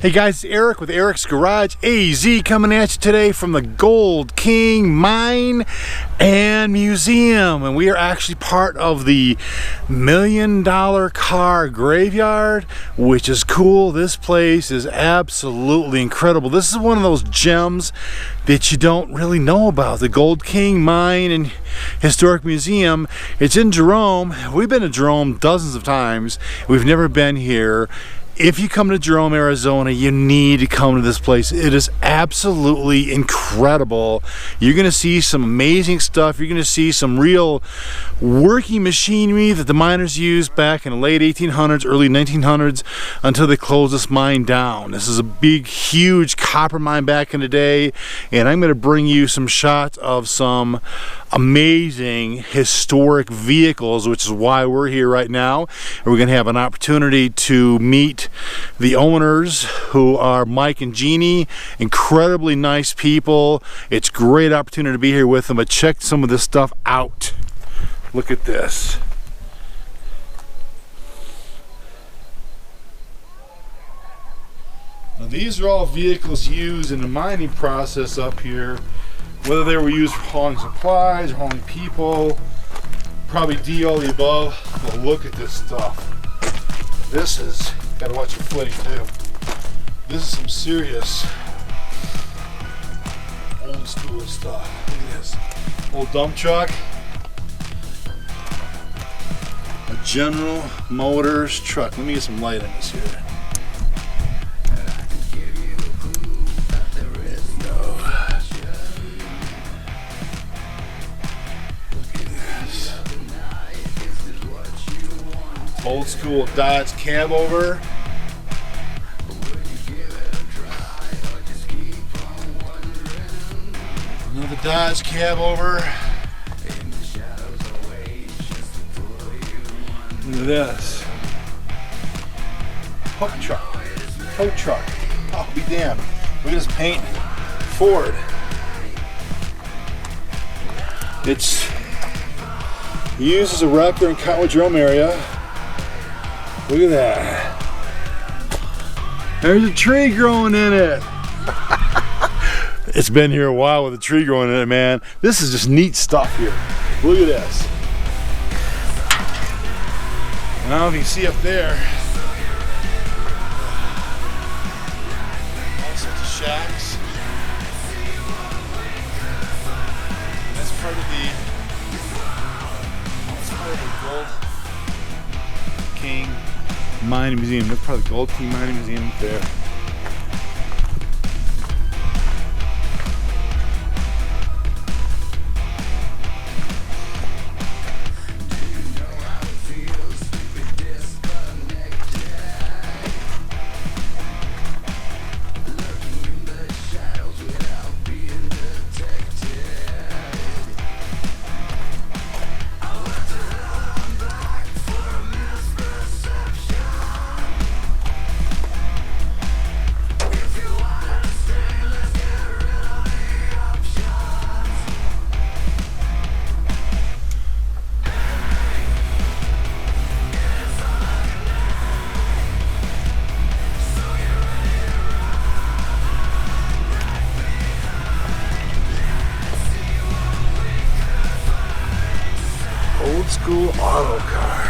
Hey guys, it's Eric with Eric's Garage AZ coming at you today from the Gold King Mine and Museum, and we are actually part of the $1 Million Car Graveyard, which is cool. This place is absolutely incredible. This is one of those gems that you don't really know about. The Gold King Mine and Historic Museum. It's in Jerome. We've been to Jerome dozens of times. We've never been here. If you come to Jerome, Arizona, you need to come to this place. It is absolutely incredible. You're going to see some amazing stuff. You're going to see some real working machinery that the miners used back in the late 1800s, early 1900s until they closed this mine down. This is a big, huge copper mine back in the day, and I'm going to bring you some shots of some amazing historic vehicles, which is why we're here right now. And we're going to have an opportunity to meet the owners, who are Mike and Jeannie. Incredibly nice people. It's a great opportunity to be here with them, but check some of this stuff out. Look at this. Now, these are all vehicles used in the mining process up here, whether they were used for hauling supplies or hauling people, probably D, all the above. But look at this stuff. This is, gotta watch your footing too. This is some serious old school stuff. Look at this. Old dump truck. A General Motors truck. Let me get some light on this here. Old school Dodge cab over. Another Dodge cab over. Look at this. Hook truck. Tow truck. Oh, be damned. Look at this paint. Ford. It's used as a wrecker in Cottonwood Jerome area. Look at that. There's a tree growing in it. It's been here a while with a tree growing in it, man. This is just neat stuff here. Look at this. I don't know if you can see up there. All sorts of shacks. That's part of the Gold King Mining Museum. That's probably the Gold King Mining Museum up there. Old school auto car.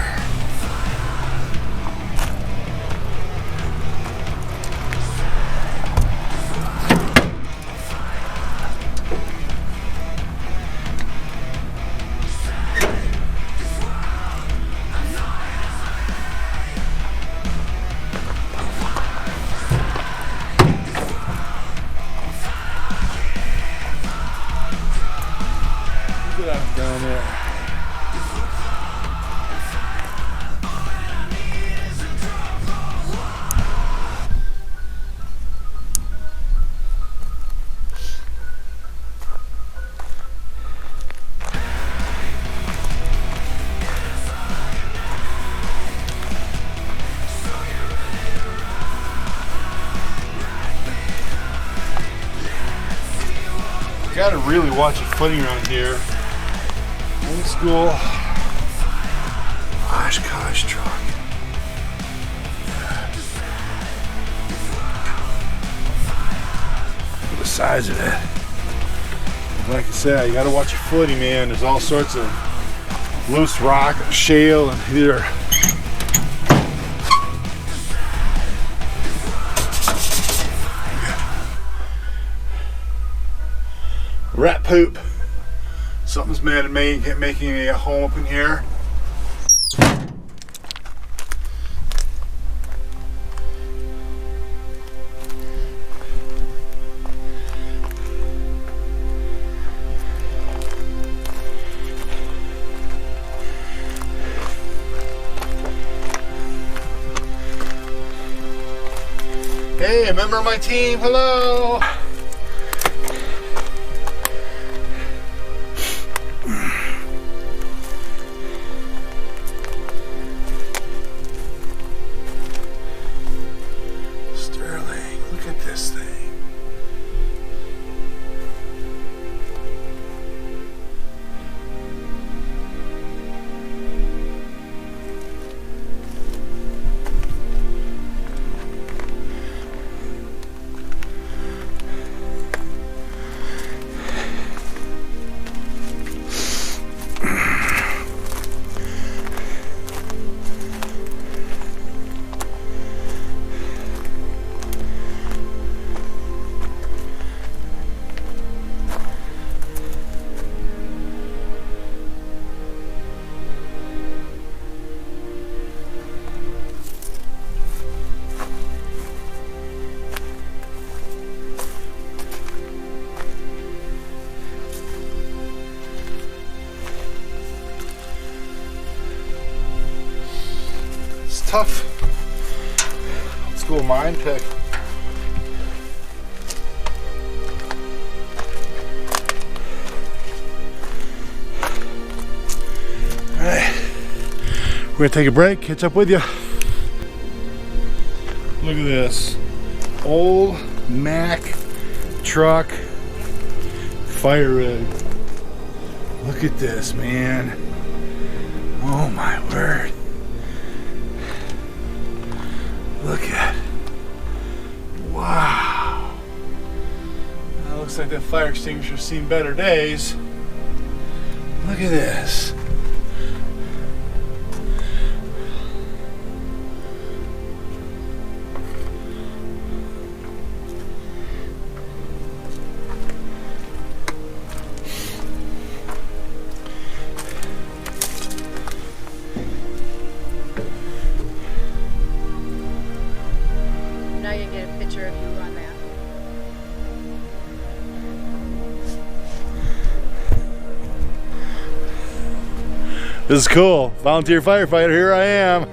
Look at that down there. Gotta really watch your footing around here. Old school Oshkosh truck. size of it. Like I said, you gotta watch your footing, man. There's all sorts of loose rock, shale, and either rat poop. Something's mad at me making a home up in here. Hey, a member of my team, hello! Sterling, look at this thing. Tough. Let's go mine pick. Alright. We're gonna take a break, catch up with you. Look at this. Old Mack truck fire rig. Look at this, man. Oh my word. Look at it. Wow. That looks like that fire extinguisher's seen better days. Look at this. Now you can get a picture of you on that. This is cool. Volunteer firefighter, here I am.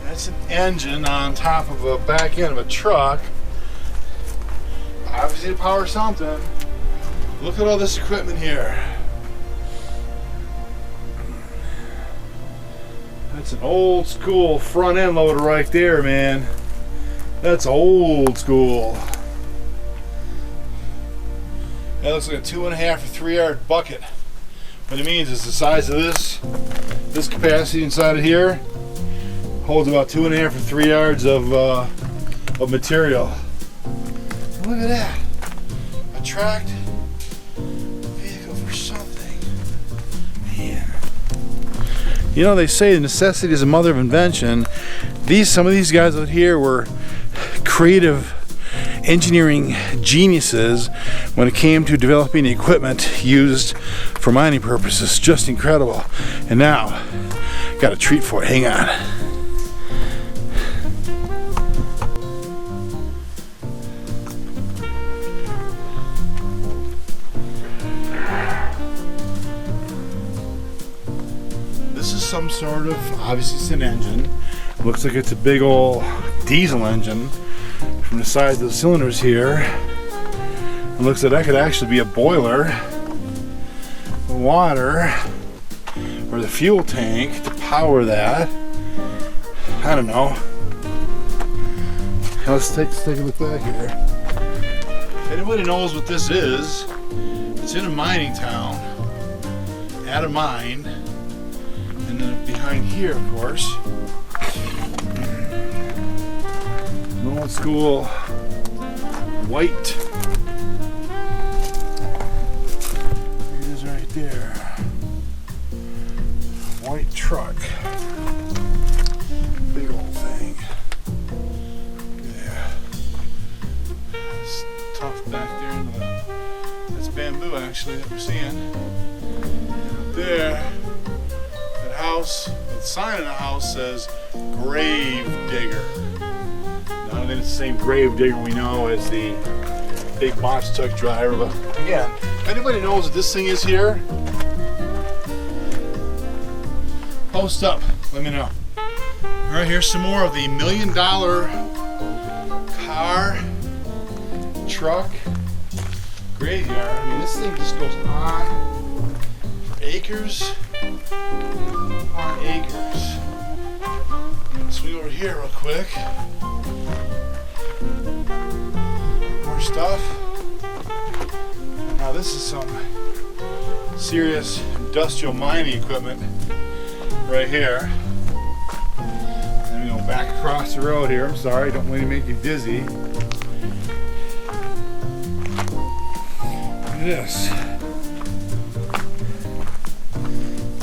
That's an engine on top of a back end of a truck. Obviously to power something. Look at all this equipment here. That's an old school front end loader right there, man. That's old school. That looks like a 2.5 or 3 yard bucket. What it means is the size of this capacity inside of here holds about 2.5 or 3 yards of material. Look at that. A tracked vehicle for something. Man. You know, they say necessity is the mother of invention. Some of these guys out here were creative engineering geniuses when it came to developing equipment used for mining purposes. Just incredible. And now, got a treat for you. Hang on. Some sort of, obviously it's an engine. Looks like it's a big old diesel engine from the size of the cylinders here. It looks like that could actually be a boiler, water, or the fuel tank to power that. I don't know. Let's take a look back here. If anybody knows what this is, it's in a mining town. at a mine. And then behind here, of course, an old school white. It is right there. White truck. Big old thing. Yeah. It's tough back there in the. That's bamboo actually that we're seeing. And up there, that house, the sign in the house says grave digger. Now, I don't think it's the same grave digger we know as the big box truck driver, but again, if anybody knows what this thing is here, post up, let me know. All right, here's some more of the $1 million car, truck, graveyard. I mean, this thing just goes on for acres on acres. Swing over here real quick. More stuff. Now this is some serious industrial mining equipment right here. And we go back across the road here. I'm sorry, don't want to make you dizzy. Look at this.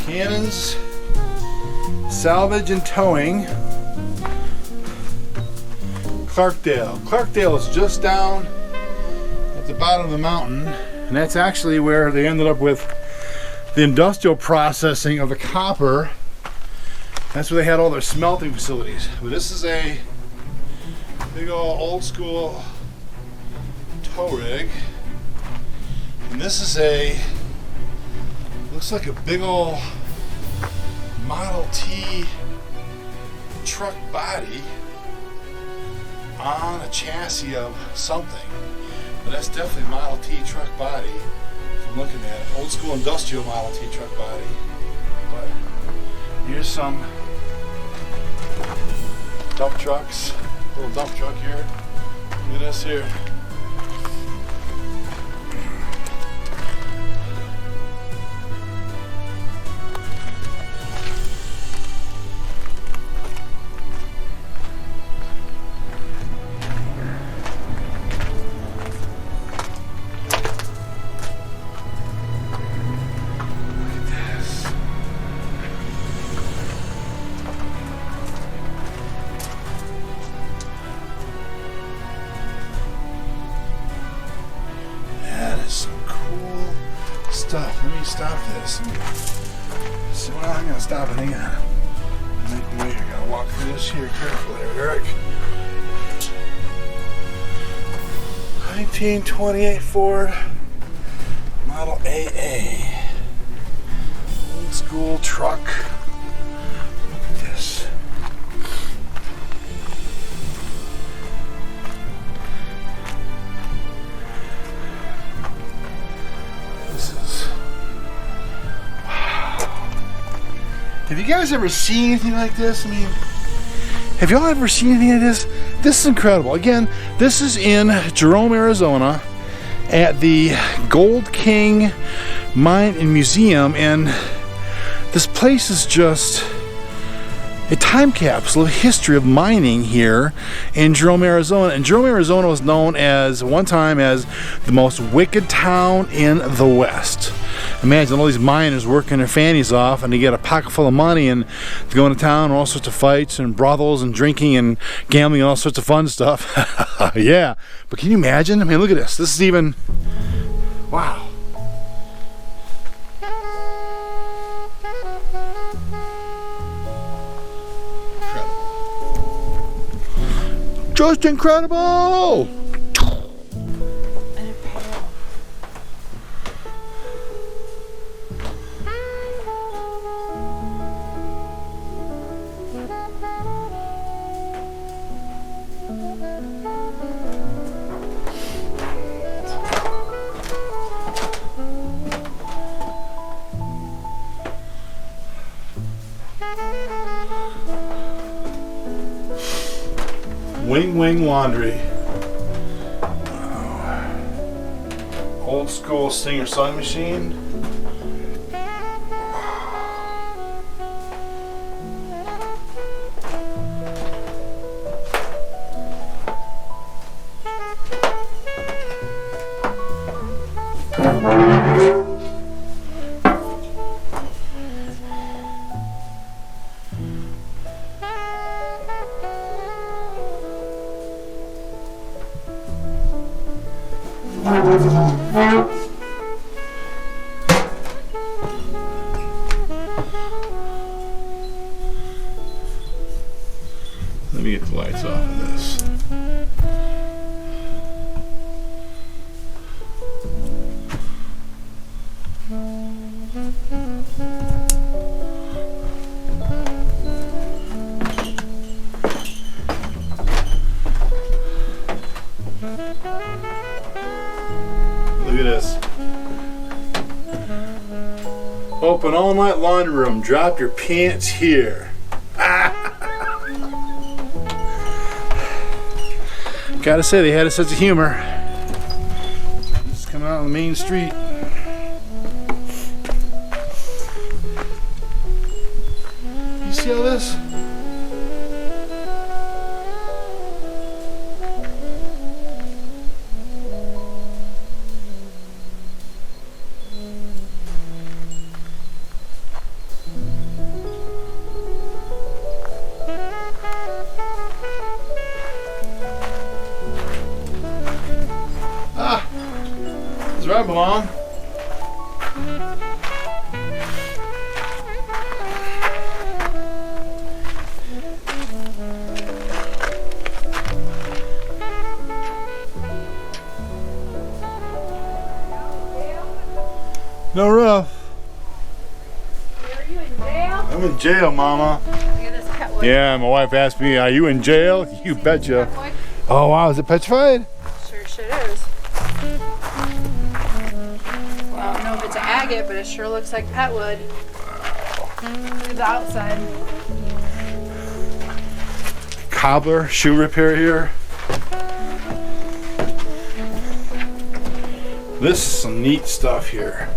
Cannons, salvage and towing. Clarkdale. Clarkdale is just down at the bottom of the mountain, and that's actually where they ended up with the industrial processing of the copper. That's where they had all their smelting facilities. But this is a big old school tow rig, and this is a, looks like a big old Model T truck body on a chassis of something, but that's definitely Model T truck body. If I'm looking at it, old school industrial Model T truck body. But here's some dump trucks, little dump truck here. Look at this here. Let me stop this. So I'm gonna stop it. Hang on. Make the way you're gonna walk through this here carefully, Eric. 1928 Ford Model AA. Old school truck. Look at this. Have you guys ever seen anything like this? I mean, have y'all ever seen anything like this? This is incredible. Again, this is in Jerome, Arizona at the Gold King Mine and Museum, and this place is just a time capsule of history of mining here in Jerome, Arizona. And Jerome, Arizona was known as one time as the most wicked town in the West. Imagine all these miners working their fannies off, and they get a pocket full of money, and they go into town, all sorts of fights and brothels and drinking and gambling and all sorts of fun stuff. Yeah, but can you imagine? I mean, look at this. This is even, wow. Incredible. Just incredible. Wing Wing Laundry. Wow. Old school Singer sewing machine. Let me get the lights off of this. Look at this. Open all night laundry room. Drop your pants here. Gotta say, they had a sense of humor. Just coming out on the main street. You see all this? That's right, Mom. No rough. Are you in jail? I'm in jail, Mama. Look at this Petwood. Yeah, my wife asked me, "Are you in jail?" You betcha. Petwood? Oh wow, is it petrified? Sure shit is. Well, I don't know if it's agate, but it sure looks like Petwood. Look at the outside. Cobbler shoe repair here. This is some neat stuff here.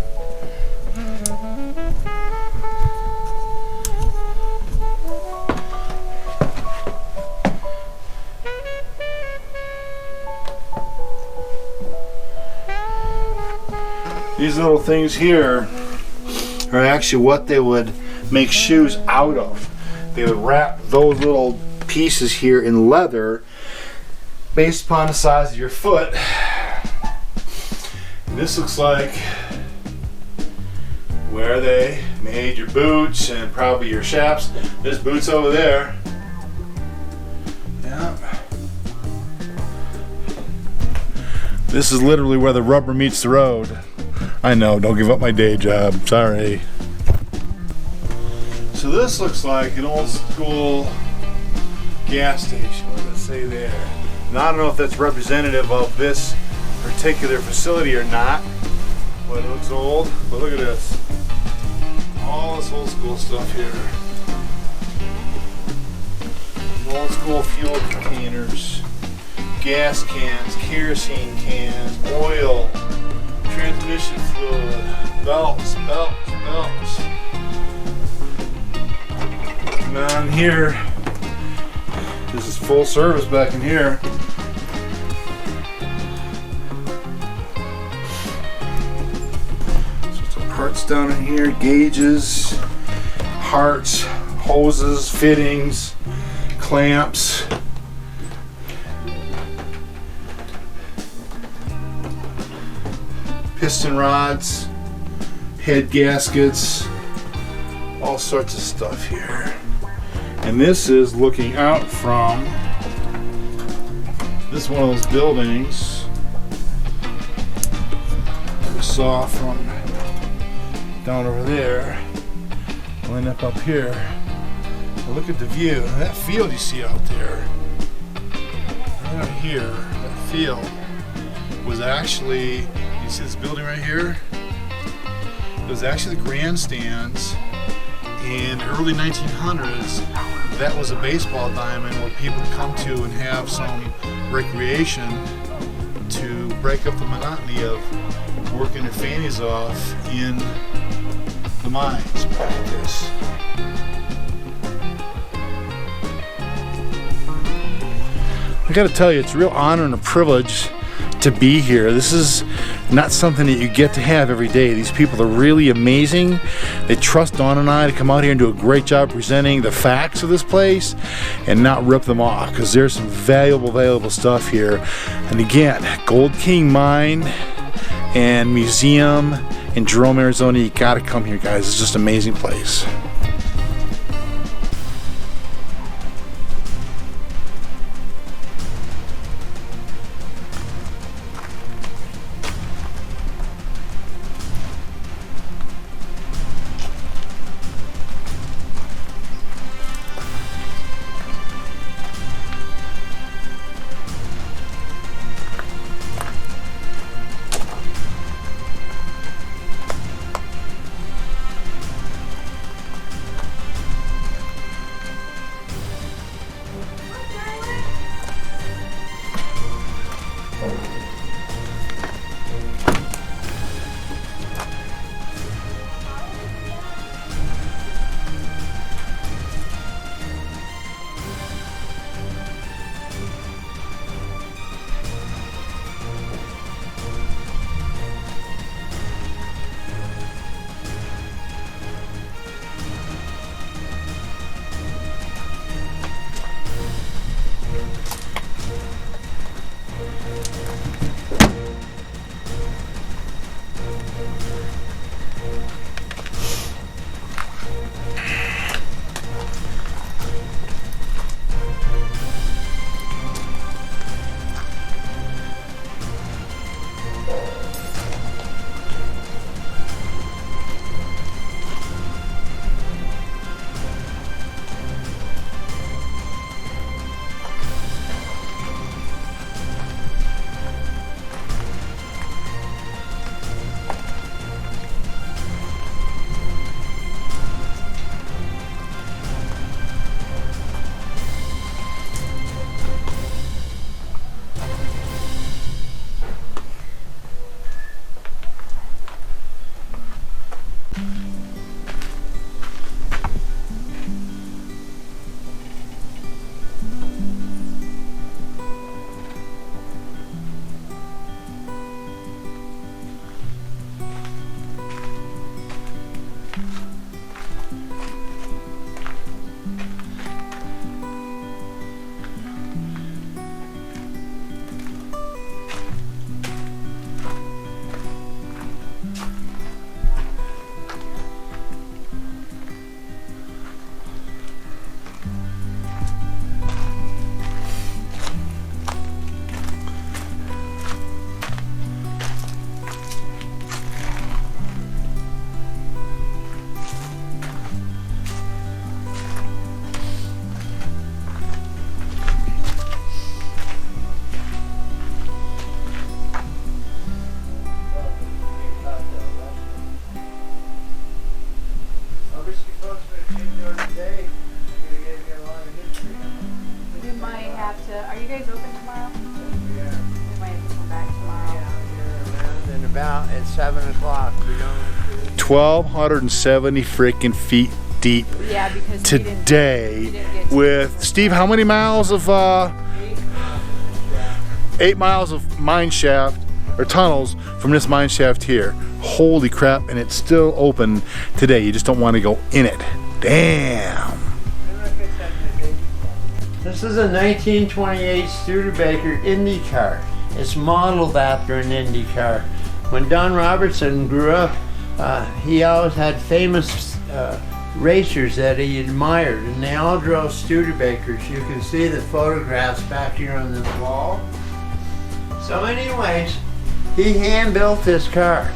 These little things here are actually what they would make shoes out of. They would wrap those little pieces here in leather based upon the size of your foot. And this looks like where they made your boots and probably your chaps. There's boots over there. Yeah. This is literally where the rubber meets the road. I know, don't give up my day job, sorry. So this looks like an old school gas station. What does it say there? Now, I don't know if that's representative of this particular facility or not, but it looks old. But look at this. All this old school stuff here. Old school fuel containers, gas cans, kerosene cans, oil, transmission fluid, belts. And down here, this is full service back in here. So some parts down in here, gauges, hearts, hoses, fittings, clamps. Piston rods, head gaskets, all sorts of stuff here. And this is looking out from, this is one of those buildings we saw from down over there. We'll end up here. Well, look at the view. That field you see out there, right out here, that field was actually, you see this building right here? It was actually the grandstands in the early 1900s. That was a baseball diamond where people would come to and have some recreation to break up the monotony of working their fannies off in the mines. Look at this. I gotta tell you, it's a real honor and a privilege to be here. This is not something that you get to have every day. These people are really amazing. They trust Dawn and I to come out here and do a great job presenting the facts of this place and not rip them off, because there's some valuable stuff here. And again, Gold King Mine and Museum in Jerome, Arizona. You gotta come here, guys. It's just an amazing place. At 7 o'clock. 1,270 freaking feet deep. Yeah, because today with Steve. How many miles of 8 miles of mine shaft or tunnels from this mine shaft here? Holy crap! And it's still open today. You just don't want to go in it. Damn. This is a 1928 Studebaker Indy car. It's modeled after an Indy car. When Don Robertson grew up, he always had famous racers that he admired, and they all drove Studebakers. You can see the photographs back here on this wall. So anyways, he hand-built this car.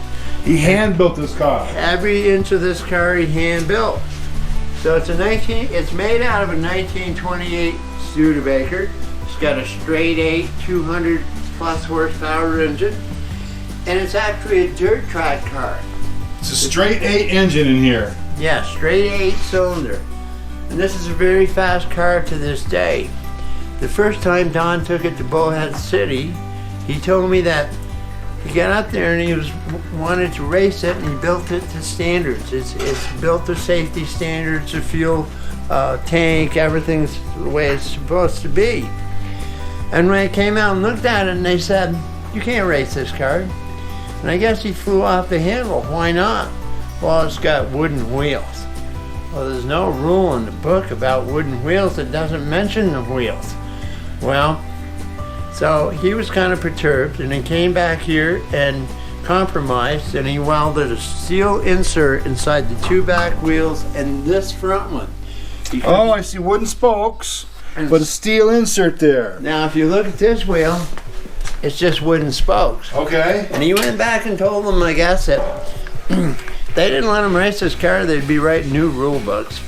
He hand-built this car. Every inch of this car he hand-built. So it's made out of a 1928 Studebaker. It's got a straight 8, 200 plus horsepower engine. And it's actually a dirt track car. It's a straight 8 engine in here. Yeah, straight 8 cylinder. And this is a very fast car to this day. The first time Don took it to Bullhead City, he told me that he got up there and he wanted to race it, and he built it to standards. It's built to safety standards, the fuel tank, everything's the way it's supposed to be. And when I came out and looked at it, and they said, "You can't race this car." And I guess he flew off the handle. Why not? Well, it's got wooden wheels. Well, there's no rule in the book about wooden wheels that doesn't mention the wheels. Well, so he was kind of perturbed, and he came back here and compromised, and he welded a steel insert inside the two back wheels and this front one. Oh, I see wooden spokes, but a steel insert there. Now, if you look at this wheel, it's just wooden spokes. Okay. And he went back and told them, I guess, that they didn't let him race this car, they'd be writing new rule books.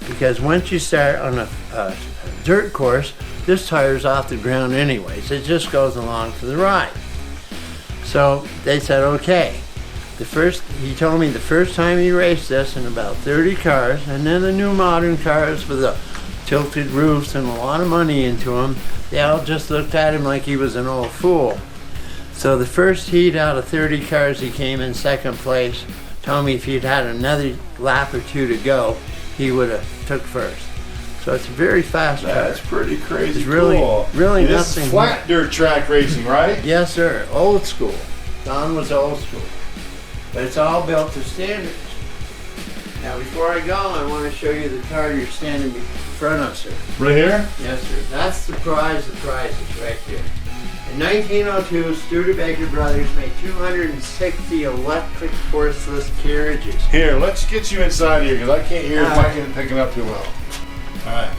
Because once you start on a dirt course, this tire's off the ground anyways. It just goes along for the ride. So they said, okay. He told me the first time he raced this in about 30 cars, and then the new modern cars with the tilted roofs and a lot of money into them, they all just looked at him like he was an old fool. So the first heat out of 30 cars, he came in second place. Told me if he'd had another lap or two to go, he would have took first. So it's a very fast car. That's pretty crazy. It's really, cool. really This nothing. is flat dirt track racing, right? Yes, sir. Old school. Don was old school. But it's all built to standards. Now, before I go, I want to show you the car you're standing in front of, sir. Right here? Yes, sir. That's the prize of prizes right here. In 1902, Studebaker brothers made 260 electric horseless carriages. Here, let's get you inside here because I can't hear if I can pick it up too well. All right.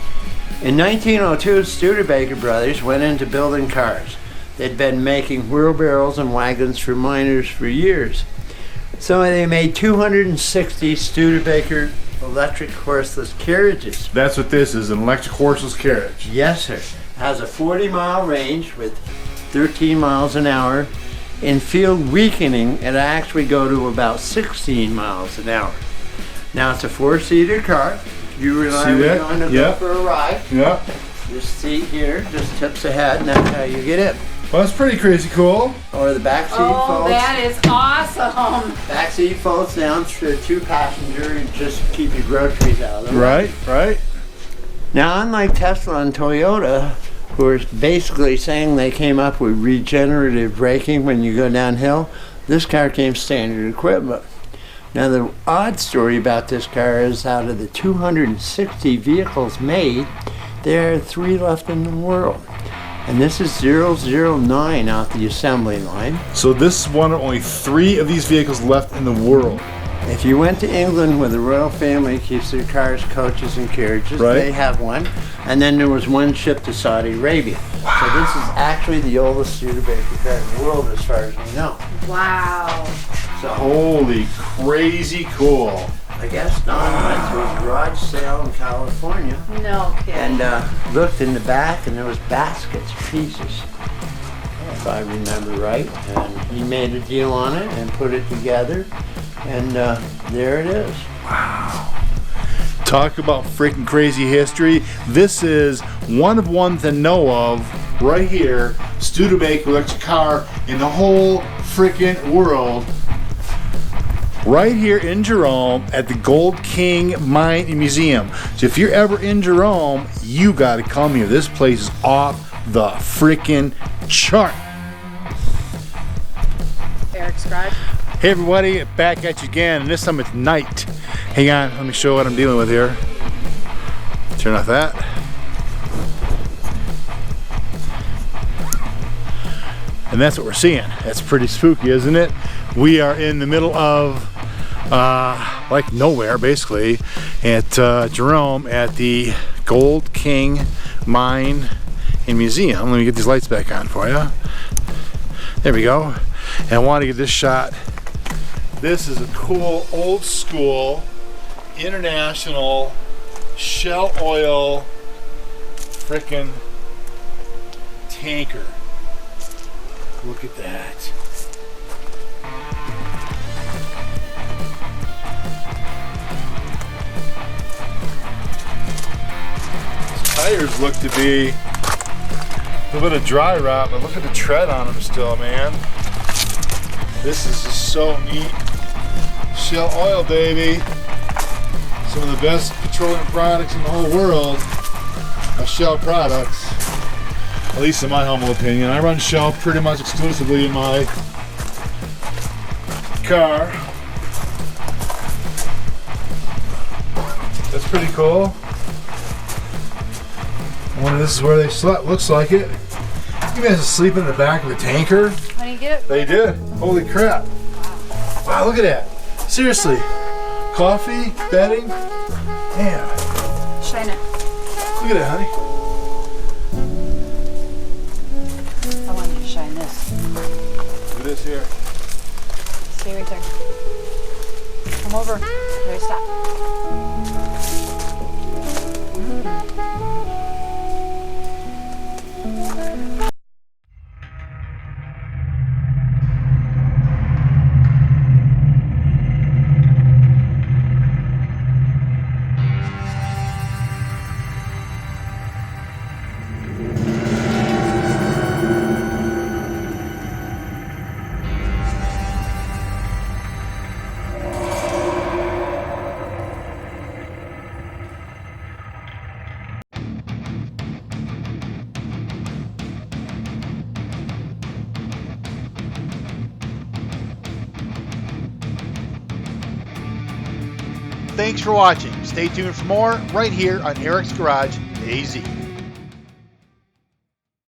In 1902, Studebaker brothers went into building cars. They'd been making wheelbarrows and wagons for miners for years. So they made 260 Studebaker electric horseless carriages. That's what this is, an electric horseless carriage. Yes, sir. It has a 40-mile range with 13 miles an hour. In field weakening, it actually go to about 16 miles an hour. Now, it's a 4-seater car. You and I are going to go for a ride. Yeah. This seat here just tips ahead, and that's how you get in. Well, that's pretty crazy cool. Or the back seat Oh, folds. that is awesome. Back seat folds down to a 2-passenger and just keep your groceries out of them. Right, right. Now, unlike Tesla and Toyota, who are basically saying they came up with regenerative braking when you go downhill, this car came standard equipment. Now, the odd story about this car is out of the 260 vehicles made, there are 3 left in the world. And this is 009 out the assembly line. So this is one of only 3 of these vehicles left in the world. If you went to England where the royal family keeps their cars, coaches, and carriages, Right. they have one. And then there was one shipped to Saudi Arabia. Wow. So this is actually the oldest Studebaker car in the world as far as we know. Wow. So Holy crazy cool. I guess Don went to a garage sale in California No kidding. and looked in the back, and there was baskets, pieces, if I remember right. And he made a deal on it and put it together, and there it is. Talk about freaking crazy history. This is one of ones to know of right here. Studebaker electric car in the whole freaking world. Right here in Jerome at the Gold King Mine and Museum. So if you're ever in Jerome, you gotta come here. This place is off the freaking chart. Eric's garage. Hey everybody, back at you again, and this time it's night. Hang on, let me show what I'm dealing with here. Turn off that. And that's what we're seeing. That's pretty spooky, isn't it? We are in the middle of like nowhere basically at Jerome at the Gold King Mine and Museum. Let me get these lights back on for you. There we go. And I want to get this shot. This is a cool old school international Shell oil frickin' tanker. Look at that. Tires look to be a little bit of dry rot, but look at the tread on them still, man. This is just so neat. Shell oil, baby. Some of the best petroleum products in the whole world are Shell products. At least in my humble opinion. I run Shell pretty much exclusively in my car. That's pretty cool. I wonder this is where they slept. Looks like it. You guys sleep in the back of a tanker? How do you get it? They did. Holy crap. Wow, look at that. Seriously. Coffee, bedding. Man. Shine it. Look at that, honey. I want you to shine this. Look at this here. Stay right there. Come over. Ready, stop. Thanks for watching. Stay tuned for more right here on Eric's Garage AZ.